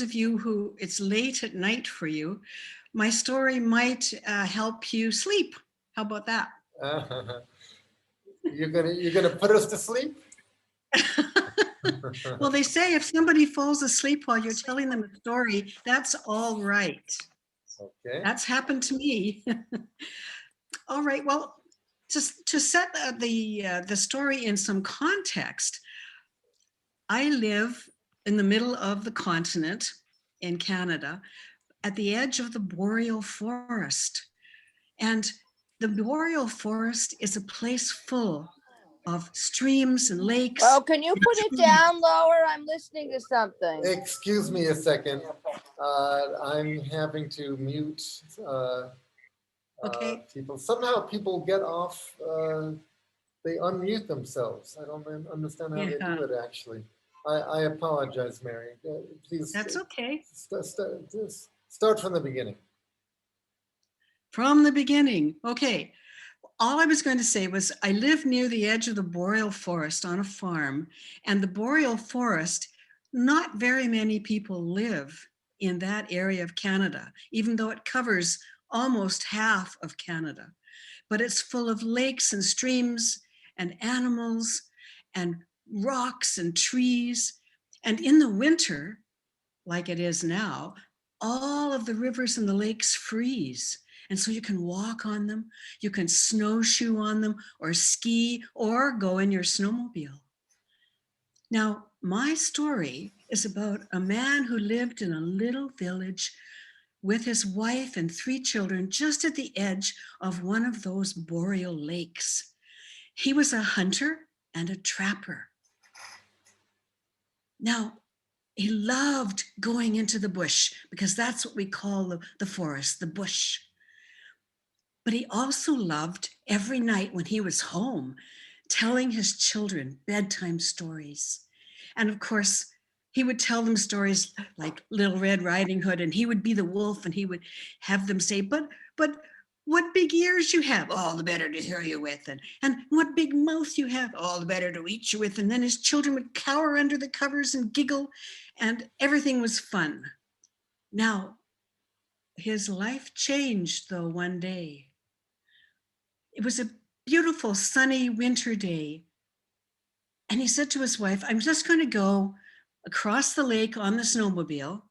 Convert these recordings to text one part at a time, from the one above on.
of you who it's late at night for you, my story might help you sleep. How about that? Uh, you're gonna put us to sleep? Well, they say if somebody falls asleep while you're telling them a story, that's all right. Okay. That's happened to me. All right. Well, just to set the story in some context, I live in the middle of the continent in Canada, at the edge of the boreal forest. And the boreal forest is a place full of streams and lakes. Oh, can you put it down lower? I'm listening to something. Excuse me a second. I'm having to mute Okay. people. Somehow people get off. They unmute themselves. I don't understand how they Yeah, do it. Actually, I apologize, Mary. Please that's okay. start from the beginning. From the beginning. Okay. All I was going to say was I live near the edge of the boreal forest on a farm, and the boreal forest, not very many people live in that area of Canada, even though it covers almost half of Canada. But it's full of lakes and streams and animals and rocks and trees. And in the winter, like it is now, all of the rivers and the lakes freeze. And so you can walk on them, you can snowshoe on them, or ski, or go in your snowmobile. Now, my story is about a man who lived in a little village with his wife and 3 children just at the edge of one of those boreal lakes. He was a hunter and a trapper. Now, he loved going into the bush because that's what we call the forest, the bush. But he also loved every night when he was home telling his children bedtime stories. And of course, he would tell them stories like Little Red Riding Hood, and he would be the wolf, and he would have them say, but what big ears you have, all the better to hear you with, and what big mouth you have, all the better to eat you with. And then his children would cower under the covers and giggle, and everything was fun. Now, his life changed though one day. It was a beautiful sunny winter day. And he said to his wife, I'm just going to go across the lake on the snowmobile,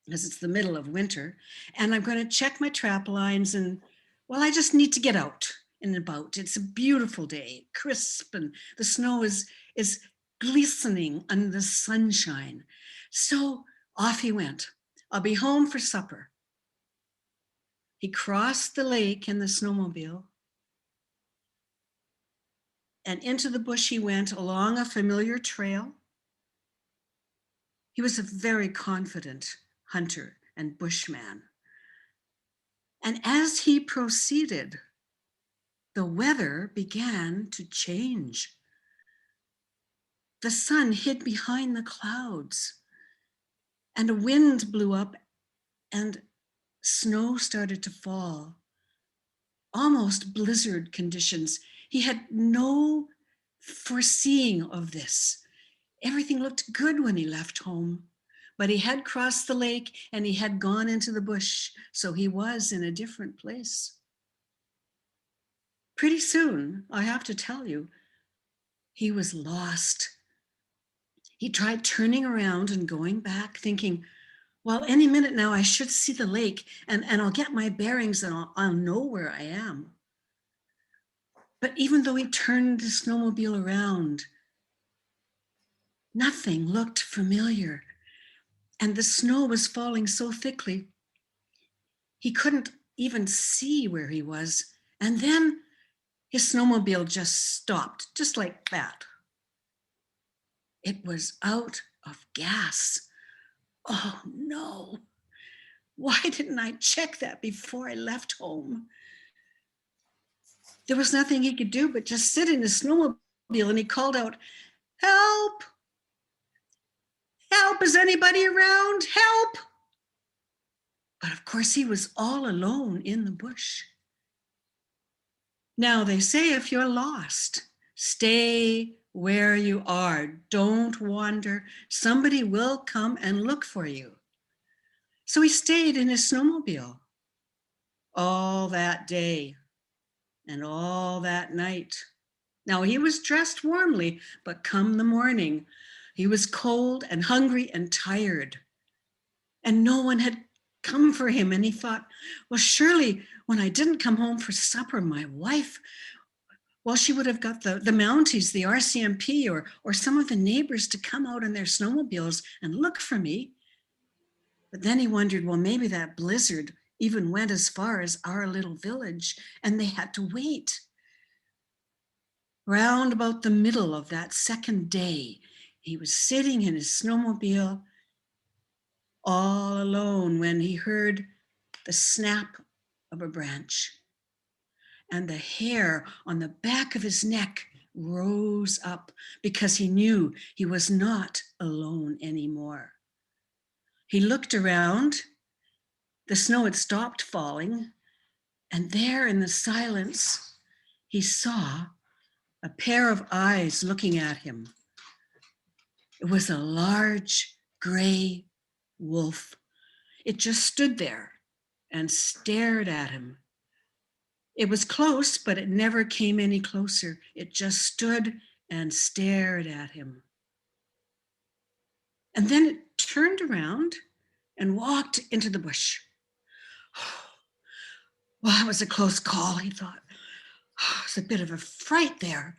because it's the middle of winter, and I'm going to check my trap lines. And well, I just need to get out and about. It's a beautiful day, crisp, and the snow is glistening under the sunshine. So off he went. I'll be home for supper. He crossed the lake in the snowmobile, and into the bush he went along a familiar trail. He was a very confident hunter and bushman. And as he proceeded, the weather began to change. The sun hid behind the clouds, and a wind blew up, and snow started to fall, almost blizzard conditions. He had no foreseeing of this. Everything looked good when he left home, but he had crossed the lake and he had gone into the bush, so he was in a different place. Pretty soon, I have to tell you, he was lost. He tried turning around and going back, thinking, well, any minute now I should see the lake, and I'll get my bearings and I'll know where I am. But even though he turned the snowmobile around, nothing looked familiar. And the snow was falling so thickly, he couldn't even see where he was. And then his snowmobile just stopped, just like that. It was out of gas. Oh no. Why didn't I check that before I left home? There was nothing he could do but just sit in his snowmobile, and he called out, help! Help, is anybody around? Help! But of course he was all alone in the bush. Now they say if you're lost, stay where you are. Don't wander. Somebody will come and look for you. So he stayed in his snowmobile all that day and all that night. Now he was dressed warmly, but come the morning, he was cold and hungry and tired. And no one had come for him. And he thought, well, surely when I didn't come home for supper, my wife, well, she would have got the Mounties, the RCMP, or some of the neighbors to come out in their snowmobiles and look for me. But then he wondered, well, maybe that blizzard even went as far as our little village, and they had to wait. Round about the middle of that second day, he was sitting in his snowmobile all alone when he heard the snap of a branch, and the hair on the back of his neck rose up because he knew he was not alone anymore. He looked around. The snow had stopped falling, and there in the silence, he saw a pair of eyes looking at him. It was a large gray wolf. It just stood there and stared at him. It was close, but it never came any closer. It just stood and stared at him. And then it turned around and walked into the bush. Well, that was a close call, he thought. It was a bit of a fright there.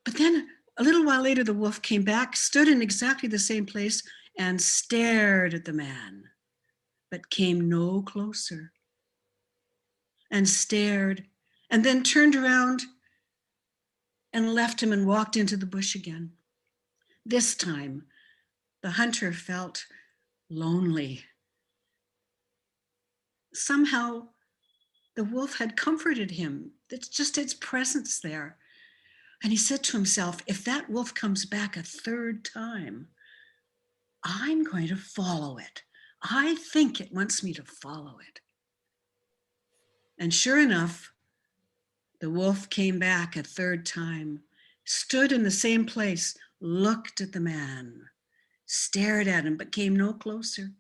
But then a little while later, the wolf came back, stood in exactly the same place, and stared at the man, but came no closer. And stared, and then turned around and left him and walked into the bush again. This time, the hunter felt lonely. Somehow, the wolf had comforted him. It's just its presence there. And he said to himself, if that wolf comes back a third time, I'm going to follow it. I think it wants me to follow it. And sure enough, the wolf came back a third time, stood in the same place, looked at the man, stared at him, but came no closer,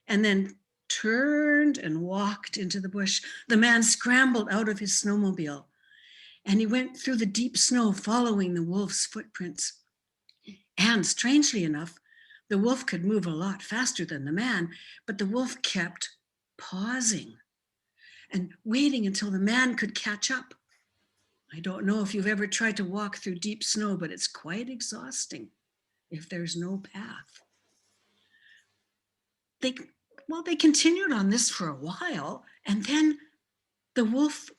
and then turned and walked into the bush. The man scrambled out of his snowmobile, and he went through the deep snow following the wolf's footprints. And strangely enough, the wolf could move a lot faster than the man, but the wolf kept pausing and waiting until the man could catch up. I don't know if you've ever tried to walk through deep snow, but it's quite exhausting if there's no path. They continued on this for a while, and then the wolf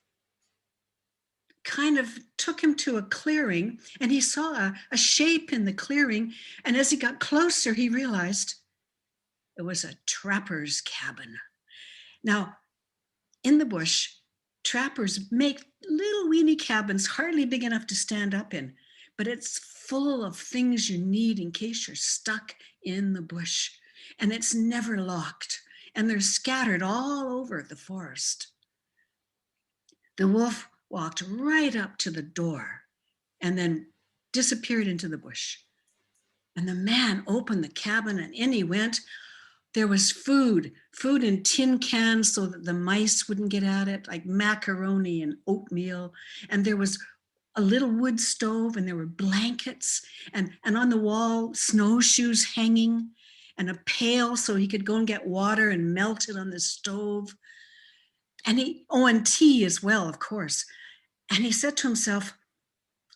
kind of took him to a clearing, and he saw a shape in the clearing, and as he got closer, he realized it was a trapper's cabin. Now, in the bush, trappers make little weeny cabins hardly big enough to stand up in, but it's full of things you need in case you're stuck in the bush. And it's never locked, and they're scattered all over the forest. The wolf walked right up to the door and then disappeared into the bush. And the man opened the cabin, and in he went. There was food in tin cans so that the mice wouldn't get at it, like macaroni and oatmeal. And there was a little wood stove, and there were blankets, and on the wall, snowshoes hanging, and a pail so he could go and get water and melt it on the stove. And tea as well, of course. And he said to himself,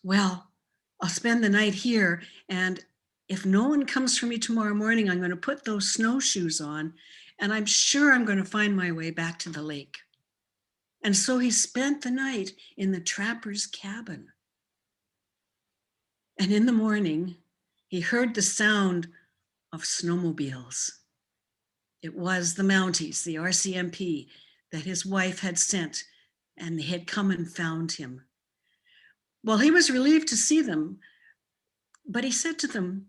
well, I'll spend the night here, and if no one comes for me tomorrow morning, I'm going to put those snowshoes on, and I'm sure I'm going to find my way back to the lake. And so he spent the night in the trapper's cabin. And in the morning, he heard the sound of snowmobiles. It was the Mounties, the RCMP, that his wife had sent, and they had come and found him. Well, he was relieved to see them, but he said to them,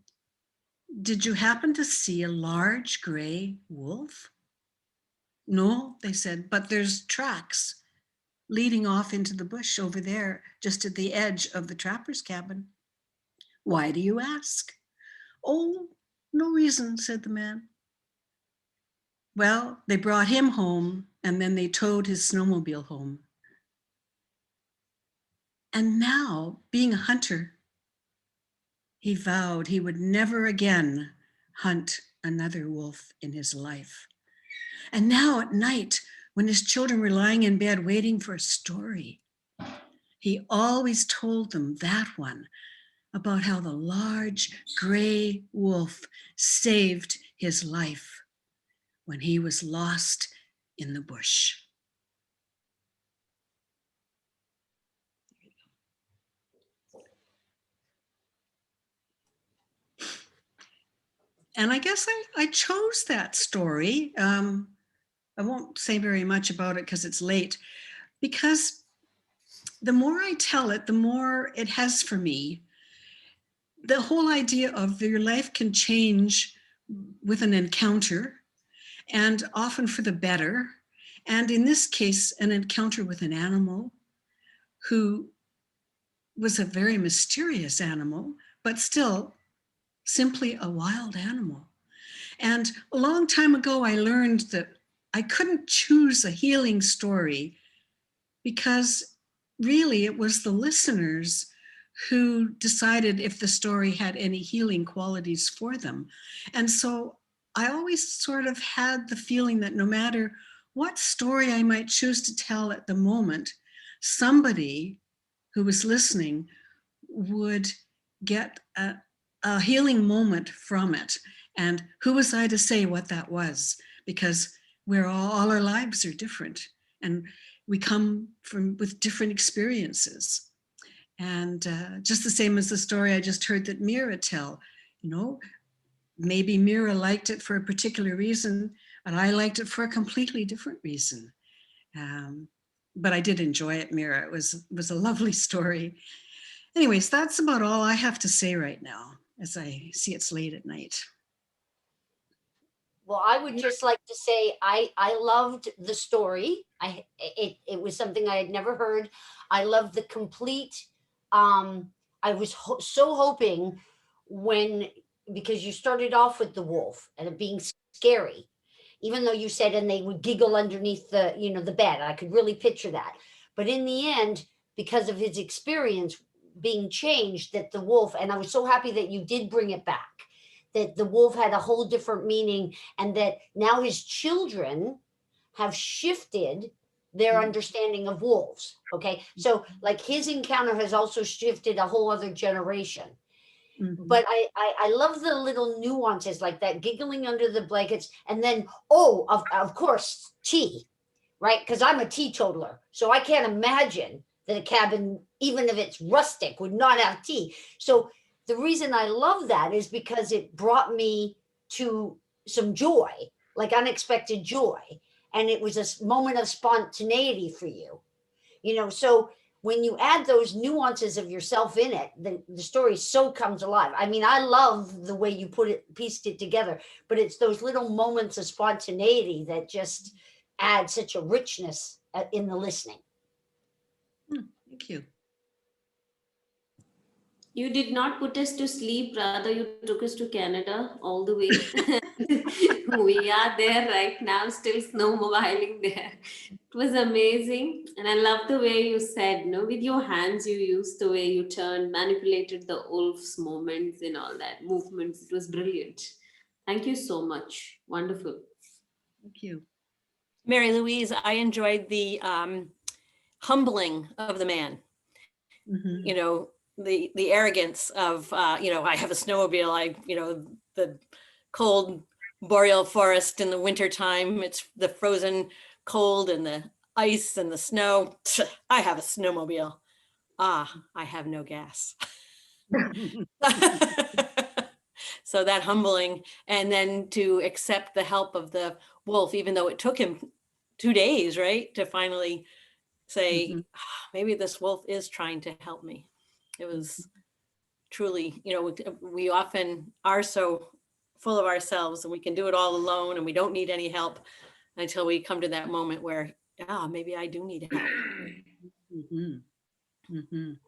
did you happen to see a large gray wolf? No, they said, but there's tracks. leading off into the bush over there, just at the edge of the trapper's cabin. Why do you ask? Oh, no reason, said the man. Well, they brought him home and then they towed his snowmobile home. And now, being a hunter, he vowed he would never again hunt another wolf in his life. And now at night, when his children were lying in bed waiting for a story, he always told them that one about how the large gray wolf saved his life when he was lost in the bush. And I guess I chose that story. I won't say very much about it because it's late, because the more I tell it, the more it has for me. The whole idea of your life can change with an encounter, and often for the better. And in this case, an encounter with an animal who was a very mysterious animal, but still simply a wild animal. And a long time ago, I learned that I couldn't choose a healing story because really it was the listeners who decided if the story had any healing qualities for them. And so I always sort of had the feeling that no matter what story I might choose to tell at the moment, somebody who was listening would get a healing moment from it. And who was I to say what that was? Because we're all our lives are different, and we come from with different experiences. And just the same as the story I just heard that Mira tell, you know, maybe Mira liked it for a particular reason, but I liked it for a completely different reason. Um, but I did enjoy it, Mira. It was a lovely story. Anyways, that's about all I have to say right now, as I see it's late at night. Well, I would just like to say I loved the story. It was something I had never heard. I loved the complete. I was so hoping when, because you started off with the wolf and it being scary, even though you said and they would giggle underneath the the bed. I could really picture that. But in the end, because of his experience being changed, that the wolf, and I was so happy that you did bring it back, that the wolf had a whole different meaning, and that now his children have shifted their understanding of wolves. Okay. So, like, his encounter has also shifted a whole other generation. Mhm. But I love the little nuances like that giggling under the blankets. And then, oh, of course, tea, right? Because I'm a teetotaler. So I can't imagine that a cabin, even if it's rustic, would not have tea. So the reason I love that is because it brought me to some joy, like unexpected joy. And it was a moment of spontaneity for you, so when you add those nuances of yourself in it, the story so comes alive. I mean, I love the way you pieced it together, but it's those little moments of spontaneity that just add such a richness in the listening. Thank you. You did not put us to sleep, rather, you took us to Canada all the way. We are there right now, still snowmobiling there. It was amazing. And I love the way you said, no, with your hands, you used the way you turned, manipulated the wolf's movements and all that movements. It was brilliant. Thank you so much. Wonderful. Thank you. Mary Louise, I enjoyed the humbling of the man. Mhm. You know, the arrogance of I have a snowmobile. The cold boreal forest in the wintertime. It's the frozen cold and the ice and the snow. I have a snowmobile. I have no gas. So that humbling, and then to accept the help of the wolf, even though it took him 2 days, right, to finally say, Mhm. maybe this wolf is trying to help me. It was truly, we often are so full of ourselves and we can do it all alone and we don't need any help until we come to that moment where yeah, maybe I do need help. Mhm, mhm.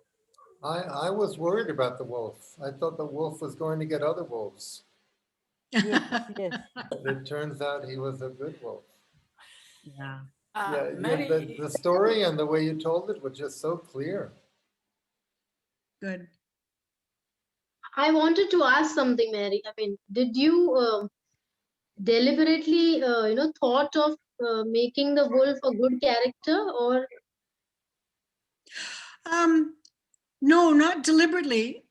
I was worried about the wolf. I thought the wolf was going to get other wolves. Yes, yes. It turns out he was a good wolf. Yeah, Yeah, yeah. Mary, The story and the way you told it was just so clear. good. I wanted to ask something, Mary. I mean, did you deliberately, thought of making the wolf a good character, or Um, no, not deliberately.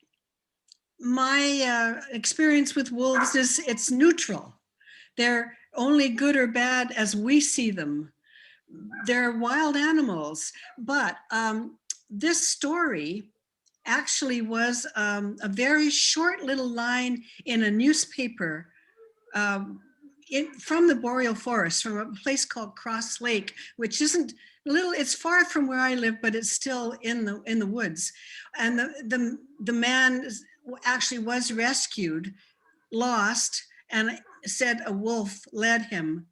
My experience with wolves is it's neutral. They're only good or bad as we see them. They're wild animals, but this story actually was a very short little line in a newspaper um, from the boreal forest, from a place called Cross Lake, which isn't little. It's far from where I live, but it's still in the woods. And the man actually was rescued, lost, and said a wolf led him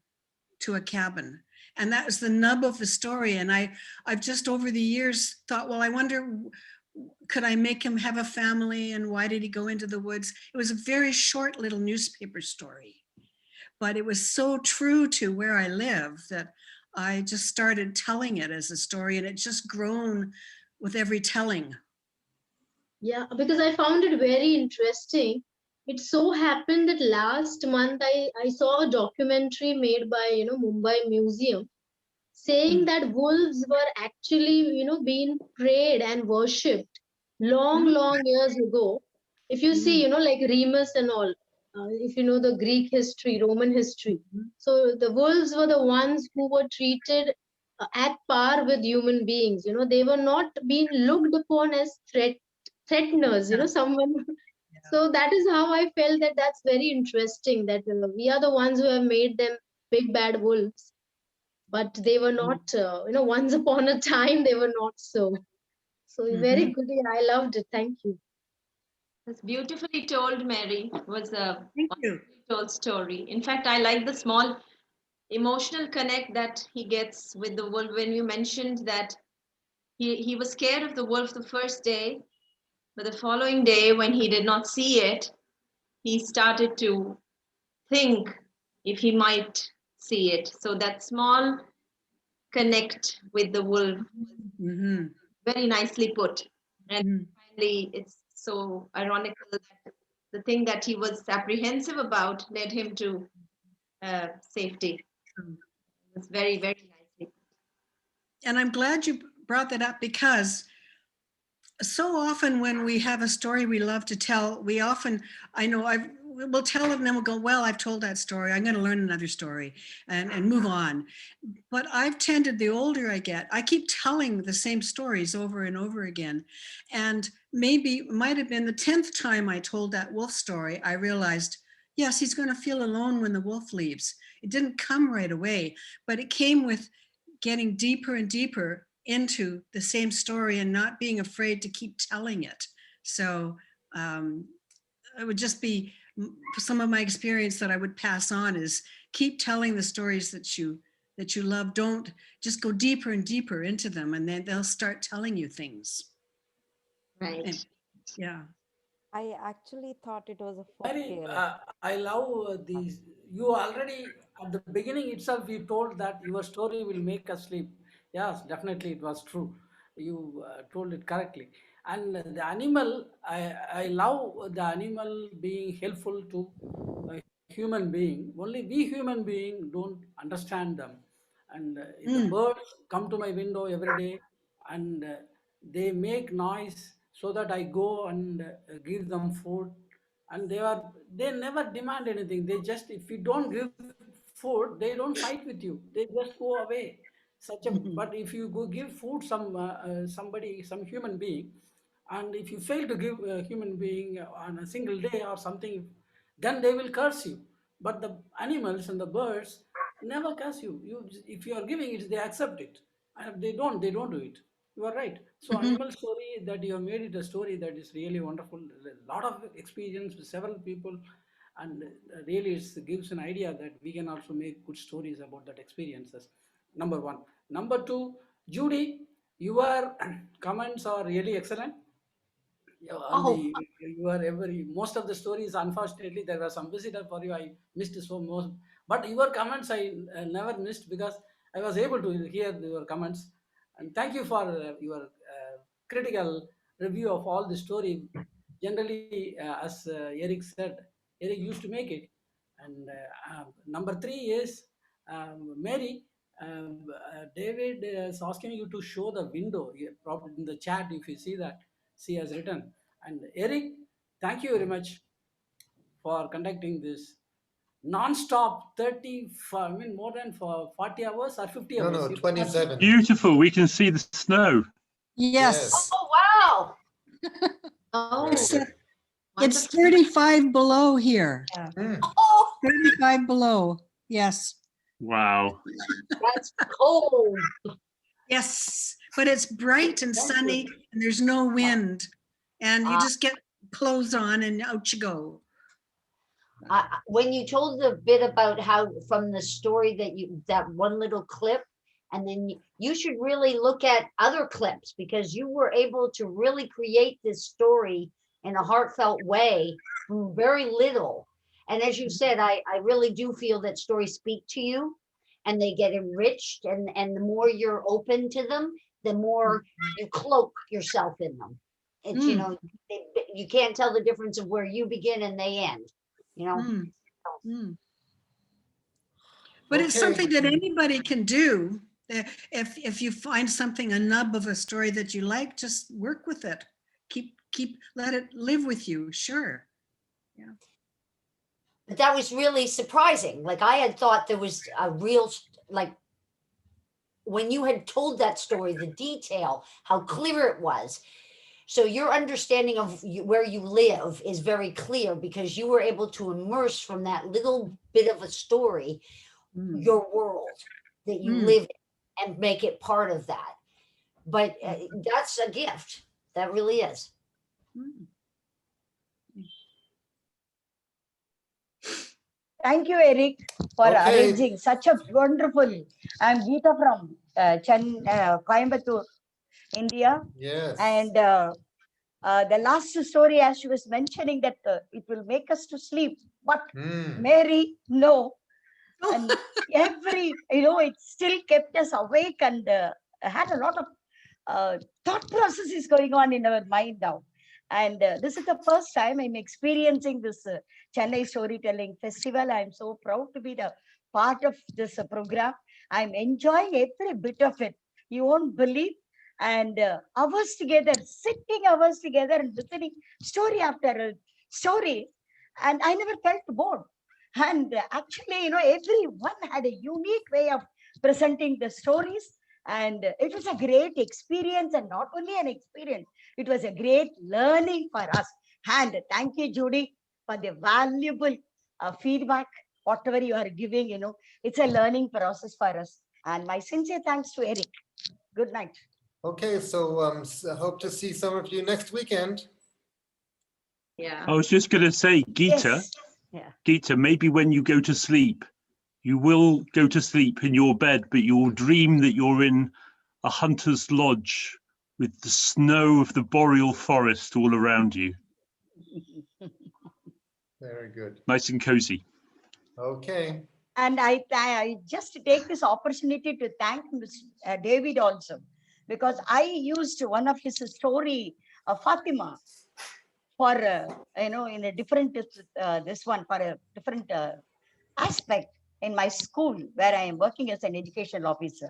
to a cabin. And that was the nub of the story. And I've just over the years thought, well, I wonder, could I make him have a family? And why did he go into the woods? It was a very short little newspaper story, but it was so true to where I live that I just started telling it as a story, and it's just grown with every telling. yeah, because I found it very interesting. It so happened that last month I saw a documentary made by Mumbai Museum saying Mm. that wolves were actually being prayed and worshipped long Mm. long years ago. If you see, Mm. like Remus and all, if you know the Greek history, Roman history, Mhm. so the wolves were the ones who were treated at par with human beings. They were not being looked upon as threateners, Yeah, someone. yeah. So that is how I felt that that's very interesting, that we are the ones who have made them big bad wolves, but they were Mm. not, once upon a time they were not so. So very Mhm. good. Yeah, I loved it. Thank you. that's beautifully told, Mary. It was a Thank you. wonderfully told story. In fact, I like the small emotional connect that he gets with the wolf when you mentioned that he was scared of the wolf the first day, but the following day, when he did not see it, he started to think if he might see it. So that small connect with the wolf, Mhm. very nicely put. And Mhm. finally, it's so ironical that the thing that he was apprehensive about led him to safety. True. It's very, very nicely. And I'm glad you brought that up, because so often when we have a story we love to tell, we often, I know we'll tell it and then we'll go, well, I've told that story. I'm going to learn another story and move on. But I've tended, the older I get, I keep telling the same stories over and over again. And maybe it might have been the 10th time I told that wolf story, I realized, yes, he's going to feel alone when the wolf leaves. It didn't come right away, but it came with getting deeper and deeper into the same story and not being afraid to keep telling it. So um, it would just be some of my experience that I would pass on is keep telling the stories that you love. Don't just go deeper and deeper into them, and then they'll start telling you things. Right. And yeah. I actually thought it was a folk Mary, tale. I love these. You already at the beginning itself, you told that your story will make us sleep. Yes, definitely, it was true. You told it correctly. And the animal, I love the animal being helpful to a human being. Only we human being don't understand them. And the Mm. birds come to my window every day, and they make noise so that I go and give them food, and they never demand anything. They just, if you don't give food, they don't fight with you, they just go away. Such a, but if you go give food somebody, some human being, and if you fail to give a human being on a single day or something, then they will curse you. But the animals and the birds never curse you. If you are giving it, they accept it. And they don't do it. You are right. So animal story that you have made it a story that is really wonderful. A lot of experience with several people, and really it gives an idea that we can also make good stories about that experiences. Number one. Number two, Judy, your comments are really excellent. On Oh, the you are every most of the stories, unfortunately there was some visitor for you, I missed so most, but your comments I never missed because I was able to hear your comments. And thank you for your critical review of all the story. Generally, as Eric said, Eric used to make it. And number three is Mary. David is asking you to show the window. Probably in the chat, if you see that, she has written. And Eric, thank you very much for conducting this non-stop 30, I mean more than for 40 hours or 50 No, hours. no, 27. Beautiful. We can see the snow. Yes. oh wow. Oh, Very It's, good. it's 35 below here. Hmm. Oh, 35 below. Yes. Wow. that's cold. Yes. But it's bright and Thank you. sunny and there's no wind. And you Ah. just get clothes on and out you go. When you told the bit about how from the story that one little clip, and then you should really look at other clips because you were able to really create this story in a heartfelt way from very little. And as you said, I really do feel that stories speak to you and they get enriched, and the more you're open to them, the more you cloak yourself in them. It's, you know, you can't tell the difference of where you begin and they end. You know, Mm. Mm. But it's Okay. something that anybody can do. If you find something, a nub of a story that you like, just work with it. Let it live with you. Sure. but that was really surprising. Like I had thought there was a real, like when you had told that story, the detail, how clear it was. So your understanding of where you live is very clear because you were able to immerse from that little bit of a story Mm. your world that you live in and make it part of that. But that's a gift. That really is. Mm. Thank you, Eric, for Okay. arranging such a wonderful. I'm Geeta from Coimbatore, India. Yes. And the last story, as she was mentioning, that it will make us to sleep. But Hmm. Mary, no. And it still kept us awake and had a lot of thought processes going on in our mind now. And this is the first time I'm experiencing this Chennai Storytelling Festival. I'm so proud to be the part of this program. I'm enjoying every bit of it. You won't believe. And hours together, sitting hours together and listening story after story. And I never felt bored. And actually, everyone had a unique way of presenting the stories. And it was a great experience, and not only an experience, it was a great learning for us. And thank you, Judy, for the valuable feedback, whatever you are giving, it's a learning process for us. And my sincere thanks to Eric. Good night. Okay, so hope to see some of you next weekend. Yeah. I was just going to say, Geeta, Yes. Yeah. Geeta, maybe when you go to sleep, you will go to sleep in your bed, but you'll dream that you're in a hunter's lodge with the snow of the boreal forest all around you. Very good. Nice and cozy. Okay. And I just take this opportunity to thank David also, because I used one of his story, Fatima, for in a different this one for a different aspect in my school where I am working as an educational officer.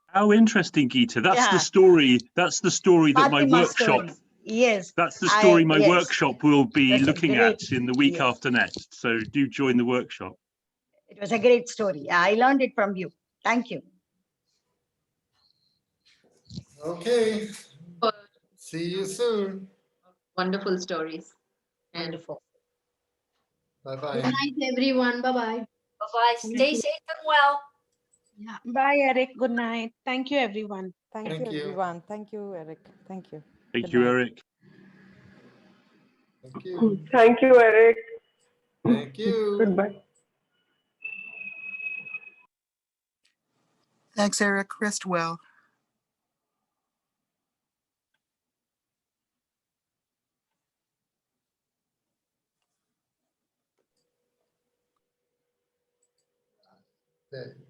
How interesting, Geeta. That's Yeah. the story. That's the story that my Fatima workshop. story. Yes. That's the story my yes. workshop will be That's a looking great- at in the week yes. after next. So do join the workshop. It was a great story. I learned it from you. Thank you. Okay. See you soon. Wonderful stories. And Wonderful. Bye-bye. good night, everyone. Bye-bye. Bye-bye. Stay safe and well. yeah. Bye, Eric. Good night. Thank you, everyone. Thank Thank you, you. everyone. Thank you, Eric. Thank you. Thank Good you, night. Eric. Thank you. Thank you, Eric. Thank you. Goodbye. Thanks, Eric. Rest well. There you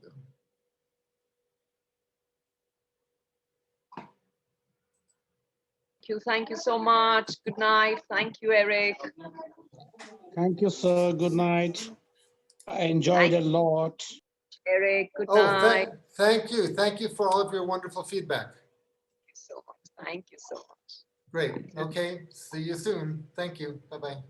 go. Thank you so much. Good night. Thank you, Eric. Thank you, sir. Good night. I enjoyed a lot. Eric, good Oh, night. thank you. Thank you for all of your wonderful feedback. So much. Thank you so much. Great. Okay. See you soon. Thank you. Bye-bye.